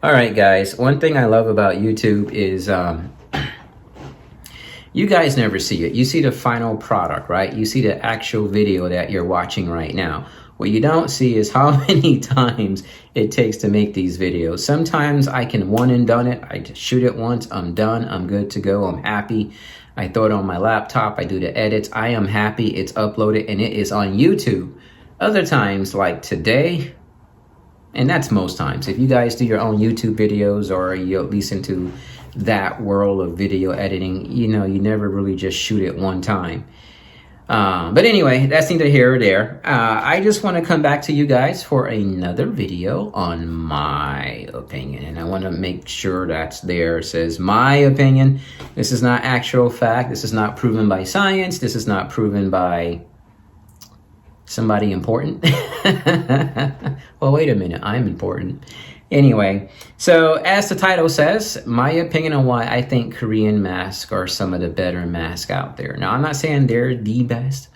All right, guys. One thing I love about YouTube is you guys never see it. You see the final product, right? You see the actual video that you're watching right now. What you don't see is how many times it takes to make these videos. Sometimes I can one and done it. I just shoot it once, I'm done, I'm good to go, I'm happy. I throw it on my laptop, I do the edits, I am happy, it's uploaded, and it is on YouTube. Other times, like today, and that's most times. If you guys do your own YouTube videos or you're at least into that world of video editing, you know, you never really just shoot it one time. But anyway, that's neither here or there. I just want to come back to you guys for another video on my opinion. And I want to make sure that's there. It says my opinion. This is not actual fact. This is not proven by science. This is not proven by somebody important. Well, wait a minute, I'm important. Anyway, so as the title says, my opinion on why I think Korean masks are some of the better masks out there. Now, I'm not saying they're the best.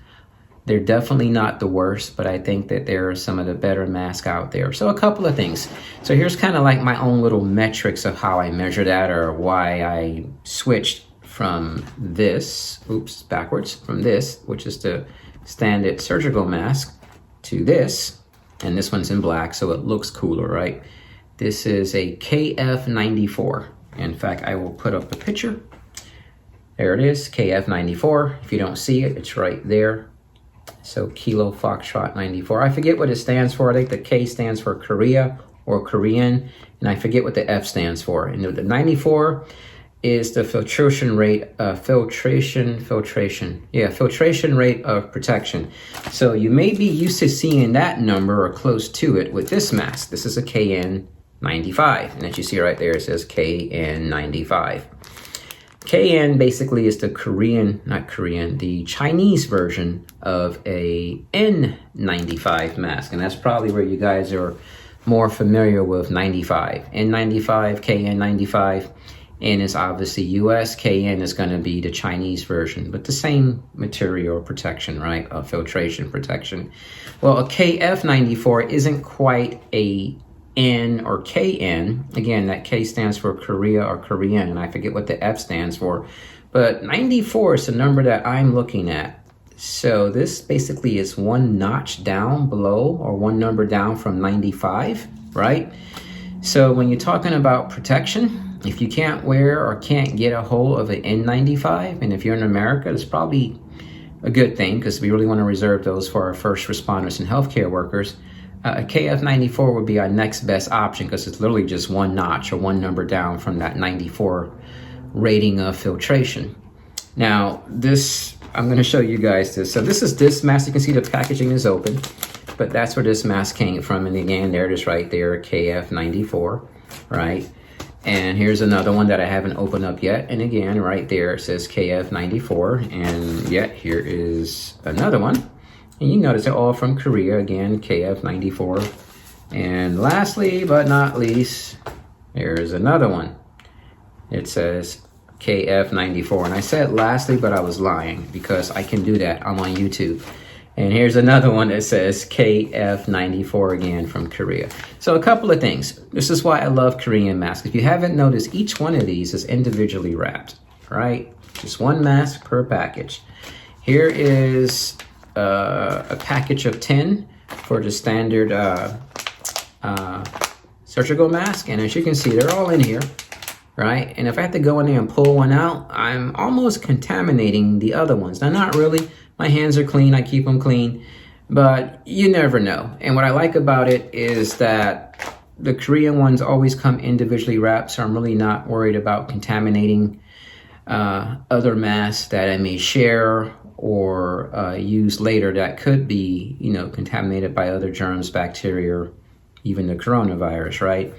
They're definitely not the worst, but I think that there are some of the better masks out there. So a couple of things. So here's kind of like my own little metrics of how I measure that, or why I switched from this, from this, which is the standard surgical mask, to this, and this one's in black, so it looks cooler, right? This is a KF94. In fact, I will put up a picture. There it is, KF94. If you don't see it, it's right there. So Kilo Foxtrot 94. I forget what it stands for. I think the K stands for Korea or Korean, and I forget what the F stands for. And the 94 is the filtration rate filtration rate of protection. So you may be used to seeing that number or close to it with this mask. This is a KN95, and as you see right there, it says KN95. KN basically is the the Chinese version of a N95 mask, and that's probably where you guys are more familiar with 95. N95, KN95. N is obviously US, KN is going to be the Chinese version, but the same material protection, right? Filtration protection. Well, a KF94 isn't quite a N or KN. Again, that K stands for Korea or Korean, and I forget what the F stands for. But 94 is the number that I'm looking at. So this basically is one notch down below, or one number down from 95, right? So when you're talking about protection, if you can't wear or can't get a hold of an N95, and if you're in America, it's probably a good thing, because we really want to reserve those for our first responders and healthcare workers. A KF94 would be our next best option, because it's literally just one notch or one number down from that 94 rating of filtration. Now, this, I'm going to show you guys this. So this is this mask. You can see the packaging is open, but that's where this mask came from. And again, there it is right there, KF94, right? And here's another one that I haven't opened up yet. And again, right there, it says KF94. And yet here is another one. And you notice they're all from Korea. Again, KF94. And lastly, but not least, here's another one. It says KF94. And I said lastly, but I was lying, because I can do that. I'm on YouTube. And here's another one that says KF94 again from Korea. So a couple of things. This is why I love Korean masks. If you haven't noticed, each one of these is individually wrapped, right? Just one mask per package. Here is a package of 10 for the standard surgical mask. And as you can see, they're all in here, right? And if I have to go in there and pull one out, I'm almost contaminating the other ones. Now, not really. My hands are clean, I keep them clean, but you never know. And what I like about it is that the Korean ones always come individually wrapped, so I'm really not worried about contaminating other masks that I may share or use later that could be, you know, contaminated by other germs, bacteria, or even the coronavirus, right?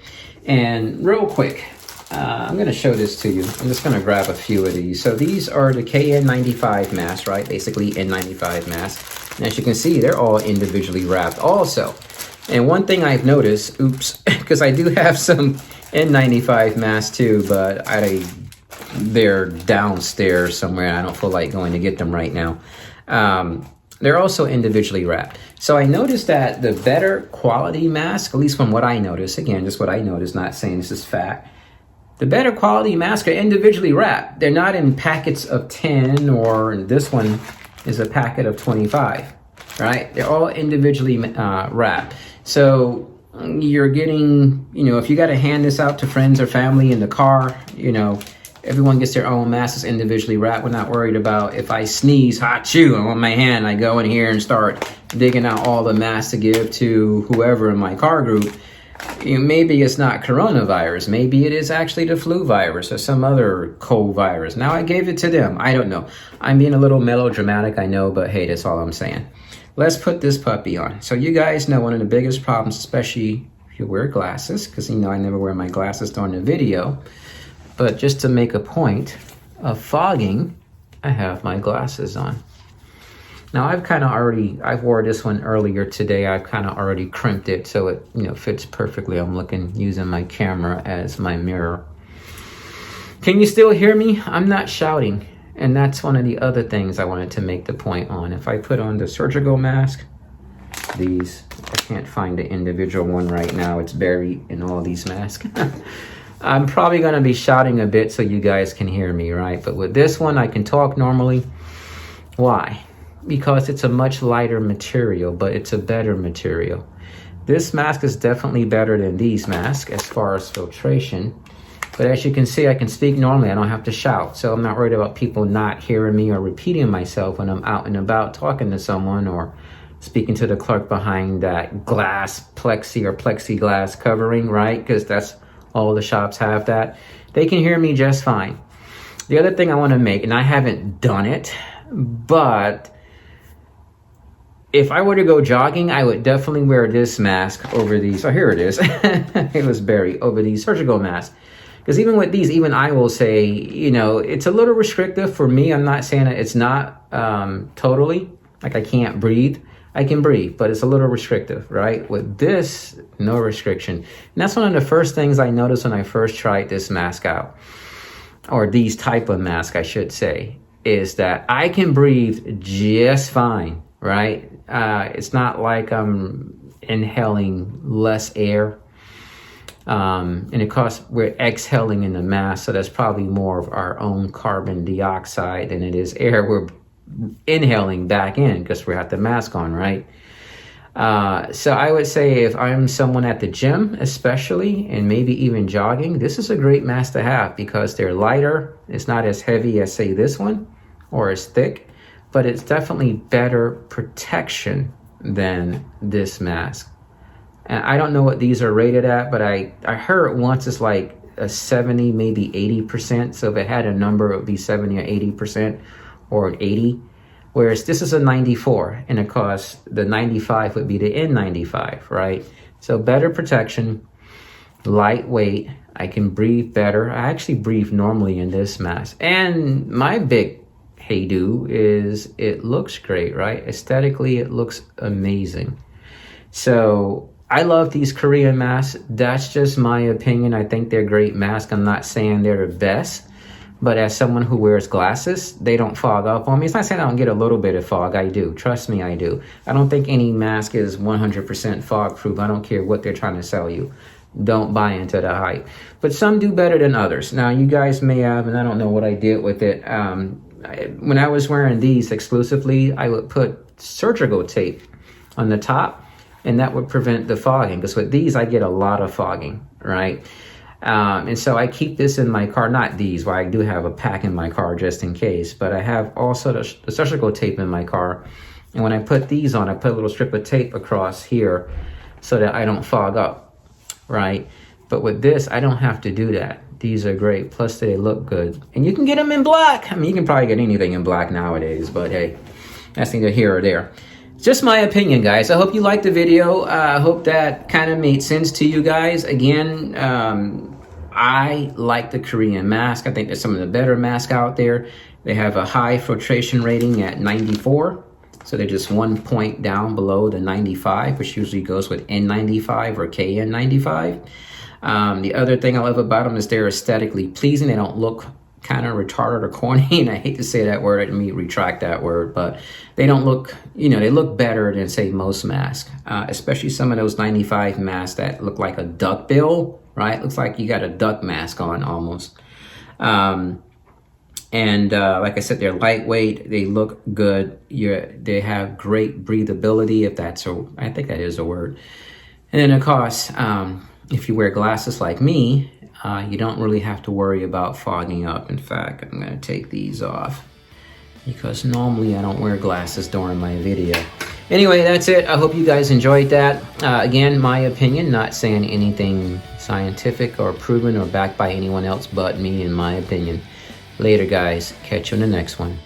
And real quick, I'm going to show this to you. I'm just going to grab a few of these. So these are the KN95 masks, right? Basically N95 masks. And as you can see, they're all individually wrapped also. And one thing I've noticed, because I do have some N95 masks too, but they're downstairs somewhere. I don't feel like going to get them right now. they're also individually wrapped. So I noticed that the better quality mask, at least from what I noticed, again, just what I noticed, not saying this is fact, the better quality masks are individually wrapped. They're not in packets of 10, or this one is a packet of 25, right? They're all individually wrapped. So you're getting, if you got to hand this out to friends or family in the car, everyone gets their own mask. It's individually wrapped. We're not worried about if I sneeze, achoo, on my hand, I go in here and start digging out all the masks to give to whoever in my car group. Maybe it's not coronavirus. Maybe it is actually the flu virus or some other cold virus. Now I gave it to them. I don't know. I'm being a little melodramatic, I know, but hey, that's all I'm saying. Let's put this puppy on. So you guys know one of the biggest problems, especially if you wear glasses, because I never wear my glasses during the video. But just to make a point of fogging, I have my glasses on. Now I wore this one earlier today. I've kind of already crimped it so it, fits perfectly. I'm using my camera as my mirror. Can you still hear me? I'm not shouting. And that's one of the other things I wanted to make the point on. If I put on the surgical mask, I can't find the individual one right now. It's buried in all these masks. I'm probably going to be shouting a bit so you guys can hear me, right? But with this one, I can talk normally. Why? Because it's a much lighter material, but it's a better material. This mask is definitely better than these masks as far as filtration. But as you can see, I can speak normally. I don't have to shout. So I'm not worried about people not hearing me or repeating myself when I'm out and about talking to someone or speaking to the clerk behind that glass plexi or plexiglass covering, right? Because that's all the shops have that. They can hear me just fine. The other thing I want to make, and I haven't done it, but if I were to go jogging, I would definitely wear this mask over these. Oh, here it is. It was buried over these surgical masks. Because even with these, even I will say, it's a little restrictive for me. I'm not saying that it's not totally, like I can't breathe. I can breathe, but it's a little restrictive, right? With this, no restriction. And that's one of the first things I noticed when I first tried this mask out, or these type of mask, I should say, is that I can breathe just fine, right? It's not like I'm inhaling less air. And of course, we're exhaling in the mask, so that's probably more of our own carbon dioxide than it is air we're inhaling back in because we have the mask on, right? So I would say if I'm someone at the gym, especially, and maybe even jogging, this is a great mask to have because they're lighter. It's not as heavy as, say, this one or as thick, but it's definitely better protection than this mask. And I don't know what these are rated at, but I heard once it's like a 70, maybe 80%. So if it had a number, it would be 70 or 80% or 80. Whereas this is a 94, and of course the 95 would be the N95, right? So better protection, lightweight. I can breathe better. I actually breathe normally in this mask. And my big hey-do is it looks great, right? Aesthetically, it looks amazing. So I love these Korean masks. That's just my opinion. I think they're great masks. I'm not saying they're the best, but as someone who wears glasses, they don't fog up on me. It's not saying I don't get a little bit of fog. I do. Trust me, I do. I don't think any mask is 100% fog proof. I don't care what they're trying to sell you. Don't buy into the hype. But some do better than others. Now, you guys may have, and I don't know what I did with it. When I was wearing these exclusively, I would put surgical tape on the top, and that would prevent the fogging. Because with these, I get a lot of fogging, right? And so I keep this in my car, not these, where I do have a pack in my car just in case, but I have also the surgical tape in my car. And when I put these on, I put a little strip of tape across here so that I don't fog up, right? But with this, I don't have to do that. These are great, plus they look good. And you can get them in black. I mean, you can probably get anything in black nowadays, but hey, that's neither here or there. Just my opinion, guys. I hope you liked the video. I hope that kind of made sense to you guys. Again, I like the Korean mask. I think they're some of the better masks out there. They have a high filtration rating at 94. So they're just 1 point down below the 95, which usually goes with N95 or KN95. The other thing I love about them is they're aesthetically pleasing. They don't look kind of retarded or corny, and I hate to say that word, let me retract that word, but they don't look, you know, they look better than, say, most masks, especially some of those 95 masks that look like a duck bill, right? Looks like you got a duck mask on almost. Like I said, they're lightweight, they look good, they have great breathability, if that's I think that is a word. And then of course, if you wear glasses like me, you don't really have to worry about fogging up. In fact, I'm going to take these off because normally I don't wear glasses during my video. Anyway, that's it. I hope you guys enjoyed that. Again, my opinion, not saying anything scientific or proven or backed by anyone else but me, in my opinion. Later, guys. Catch you in the next one.